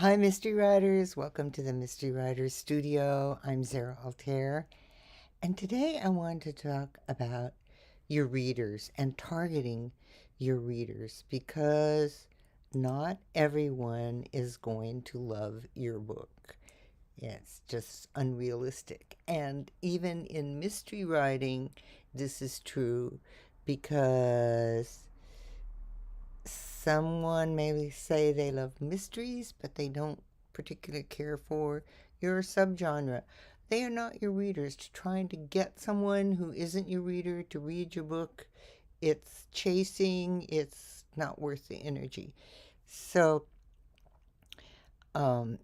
Hi, Mystery Writers. Welcome to the Mystery Writers Studio. I'm Zara Altair, and today I want to talk about your readers and targeting your readers because not everyone is going to love your book. It's just unrealistic. And even in mystery writing, this is true because someone may say they love mysteries, but they don't particularly care for your subgenre. They are not your readers. Trying to get someone who isn't your reader to read your book, it's chasing, it's not worth the energy. So, um,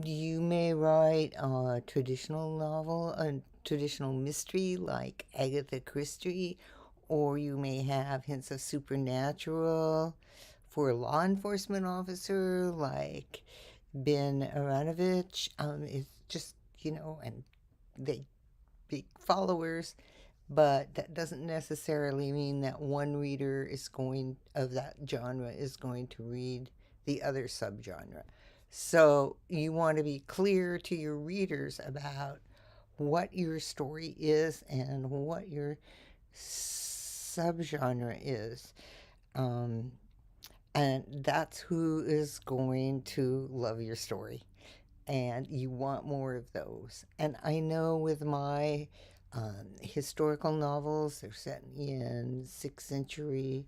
you may write a traditional novel, a traditional mystery like Agatha Christie, or you may have hints of supernatural for a law enforcement officer like Ben Aaronovitch. It's just, and they big followers, but that doesn't necessarily mean that one reader is going of that genre is going to read the other subgenre. So you want to be clear to your readers about what your story is and what your subgenre is. Um, and that's who is going to love your story. And you want more of those. And I know with my historical novels, they're set in sixth century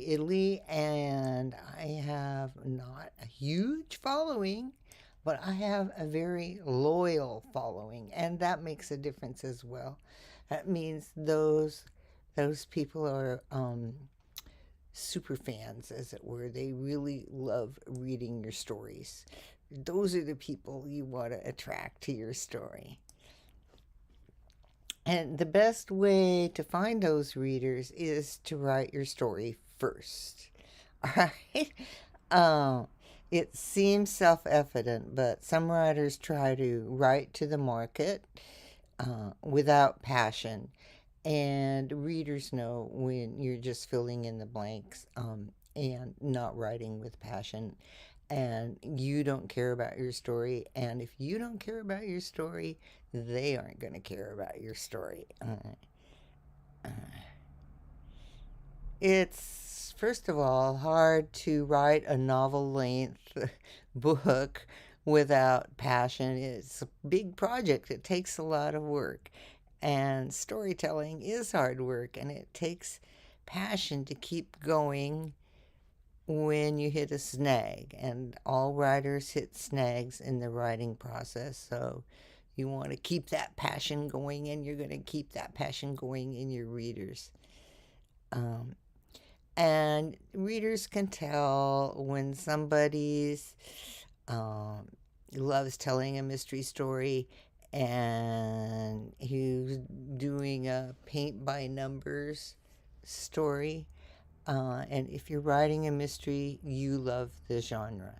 Italy, and I have not a huge following, but I have a very loyal following, and that makes a difference as well. That means those people are super fans, as it were. They really love reading your stories. Those are the people you want to attract to your story. And the best way to find those readers is to write your story first. All right. Um, it seems self evident, but some writers try to write to the market without passion. And readers know when you're just filling in the blanks and not writing with passion. And you don't care about your story. And if you don't care about your story, they aren't going to care about your story. Uh, it's, first of all, hard to write a novel length book without passion. It's a big project, it takes a lot of work. And storytelling is hard work, and it takes passion to keep going when you hit a snag. And all writers hit snags in the writing process. So you want to keep that passion going, and you're going to keep that passion going in your readers. Um, and readers can tell when somebody's um, loves telling a mystery story and who's doing a paint by numbers story. And if you're writing a mystery, you love the genre.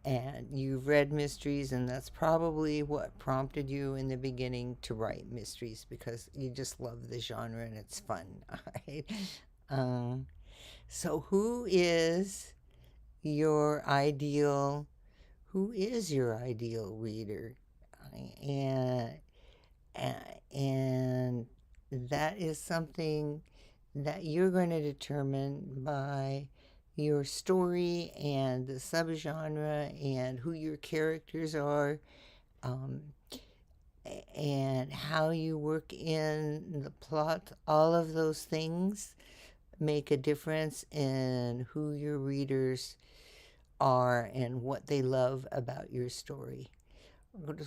And you've read mysteries, and that's probably what prompted you in the beginning to write mysteries because you just love the genre and it's fun. Right? Um, so, your ideal? Who is your ideal reader? And and that is something that you're going to determine by your story and the subgenre and who your characters are, um, and how you work in the plot. All of those things make a difference in who your readers are and what they love about your story.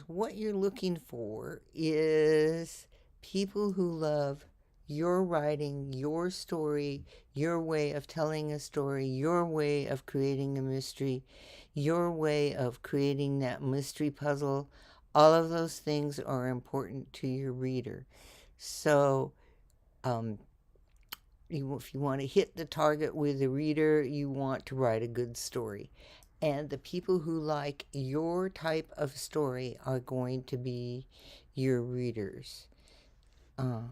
What you're looking for is people who love your writing, your story, your way of telling a story, your way of creating a mystery, your way of creating that mystery puzzle. All of those things are important to your reader. So, um, if you want to hit the target with the reader, you want to write a good story. And the people who like your type of story are going to be your readers. Uh,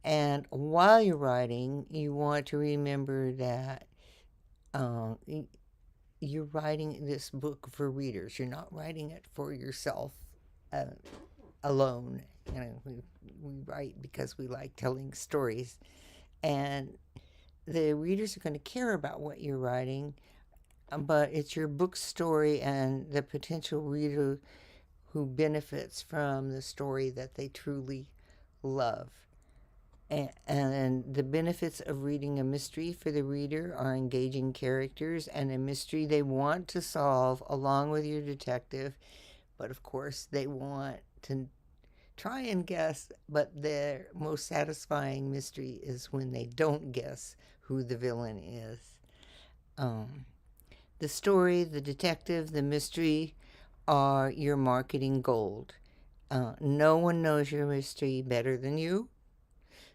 and while you're writing, you want to remember that uh, you're writing this book for readers. You're not writing it for yourself uh, alone. You know, we write because we like telling stories, and the readers are going to care about what you're writing, but it's your book story and the potential reader who benefits from the story that they truly love. And the benefits of reading a mystery for the reader are engaging characters and a mystery they want to solve along with your detective. But of course, they want to try and guess, but their most satisfying mystery is when they don't guess who the villain is. Um, the story, the detective, the mystery are your marketing gold. No one knows your mystery better than you.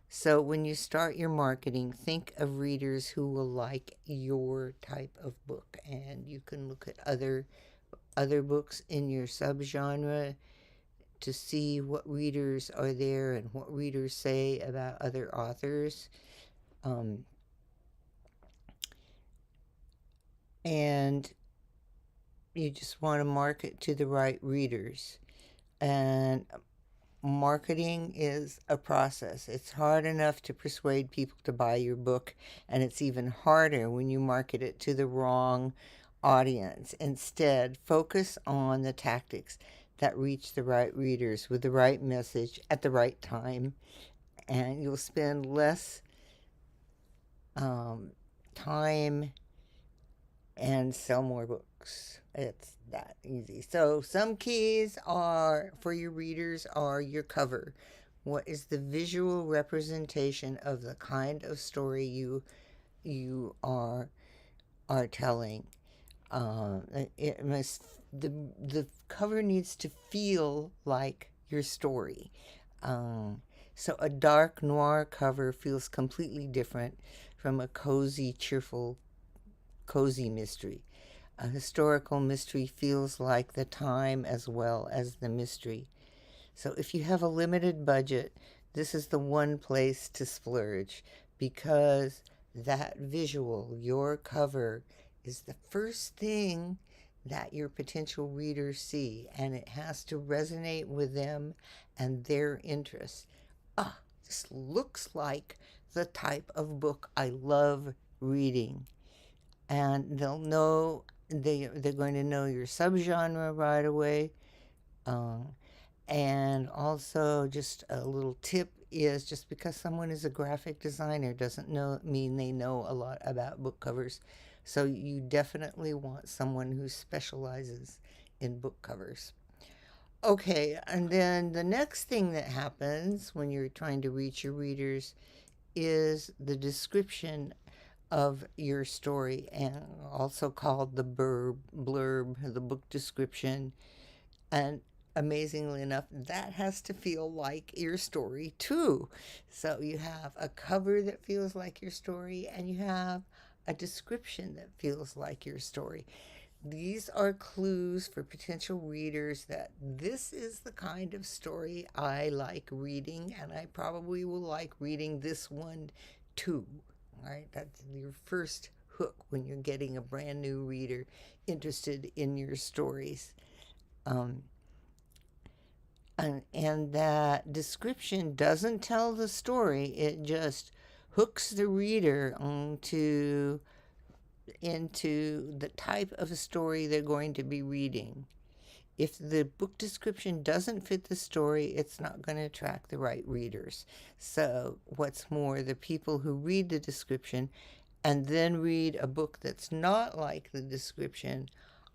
So when you start your marketing, think of readers who will like your type of book, and you can look at other books in your subgenre to see what readers are there and what readers say about other authors. Um, and you just want to market to the right readers. And marketing is a process. It's hard enough to persuade people to buy your book, and it's even harder when you market it to the wrong audience. Instead, focus on the tactics that reach the right readers with the right message at the right time, and you'll spend less time and sell more books. It's that easy. So some keys are for your readers are your cover. What is the visual representation of the kind of story you are telling? It must the cover needs to feel like your story. Um, so a dark noir cover feels completely different from a cozy mystery. A historical mystery feels like the time as well as the mystery. So if you have a limited budget, this is the one place to splurge because that visual, your cover, is the first thing that your potential readers see, and it has to resonate with them and their interests. Ah, this looks like the type of book I love reading. And they'll know they're going to know your subgenre right away. Um, and also, just a little tip is just because someone is a graphic designer doesn't mean they know a lot about book covers. So you definitely want someone who specializes in book covers. Okay, and then the next thing that happens when you're trying to reach your readers is the description of your story, and also called the blurb, the book description. And amazingly enough, that has to feel like your story too. So you have a cover that feels like your story, and you have a description that feels like your story. These are clues for potential readers that this is the kind of story I like reading, and I probably will like reading this one too. All right, that's your first hook when you're getting a brand new reader interested in your stories. Um, and that description doesn't tell the story, it just hooks the reader into the type of story they're going to be reading. If the book description doesn't fit the story, it's not going to attract the right readers. So, what's more, the people who read the description and then read a book that's not like the description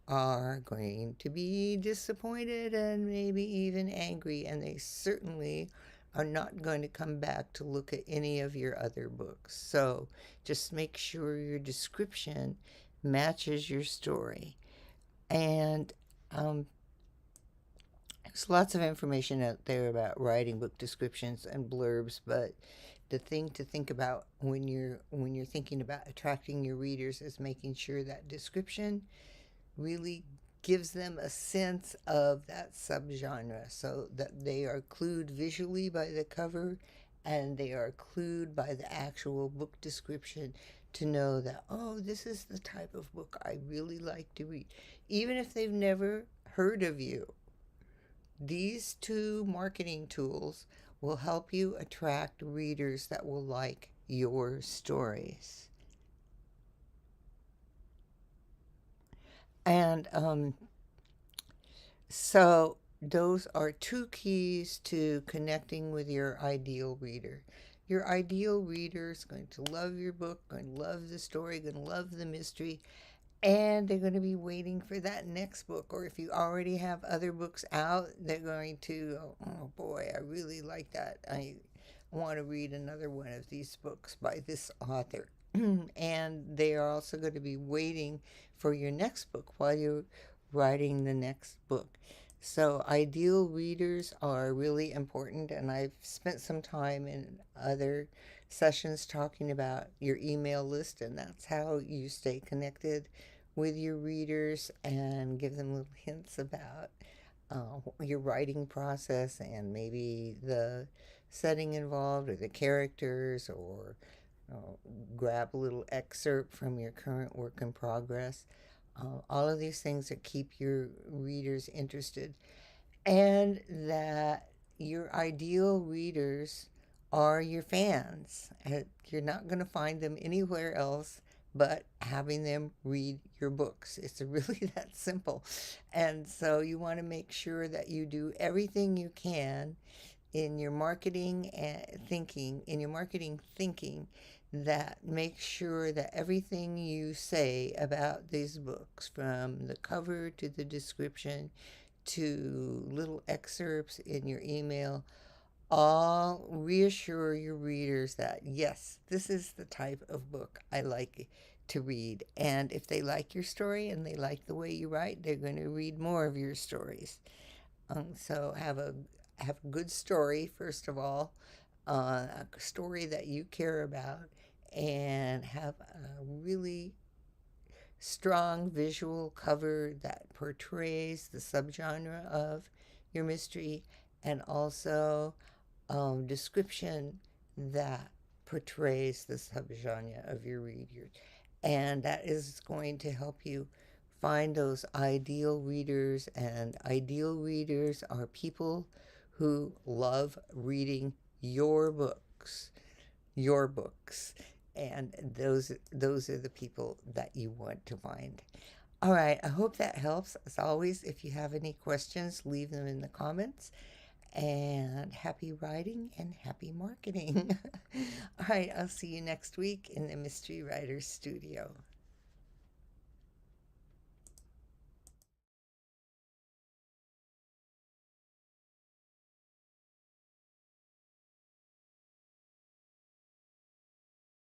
are going to be disappointed and maybe even angry, and they certainly are not going to come back to look at any of your other books. So just make sure your description matches your story. And there's lots of information out there about writing book descriptions and blurbs, but the thing to think about when you're thinking about attracting your readers is making sure that description really gives them a sense of that subgenre, so that they are clued visually by the cover and they are clued by the actual book description to know that, oh, this is the type of book I really like to read. Even if they've never heard of you, these two marketing tools will help you attract readers that will like your stories. And so, those are two keys to connecting with your ideal reader. Your ideal reader is going to love your book, going to love the story, going to love the mystery, and they're going to be waiting for that next book. Or if you already have other books out, they're going to, oh boy, I really like that. I want to read another one of these books by this author. And they are also going to be waiting for your next book while you're writing the next book. So, ideal readers are really important, and I've spent some time in other sessions talking about your email list, and that's how you stay connected with your readers and give them little hints about your writing process and maybe the setting involved or the characters, or uh, grab a little excerpt from your current work in progress. All of these things that keep your readers interested, and that your ideal readers are your fans. You're not going to find them anywhere else but having them read your books. It's really that simple. And so you want to make sure that you do everything you can in your marketing thinking that make sure that everything you say about these books, from the cover to the description to little excerpts in your email, all reassure your readers that yes, this is the type of book I like to read. And if they like your story and they like the way you write, they're going to read more of your stories. So have a good story first of all, a story that you care about, and have a really strong visual cover that portrays the subgenre of your mystery, and also description that portrays the subgenre of your reader. And that is going to help you find those ideal readers. And ideal readers are people who love reading your books, your books. And those are the people that you want to find. All right, I hope that helps. As always, if you have any questions, leave them in the comments. And happy writing and happy marketing. All right, I'll see you next week in the Mystery Writers Studio.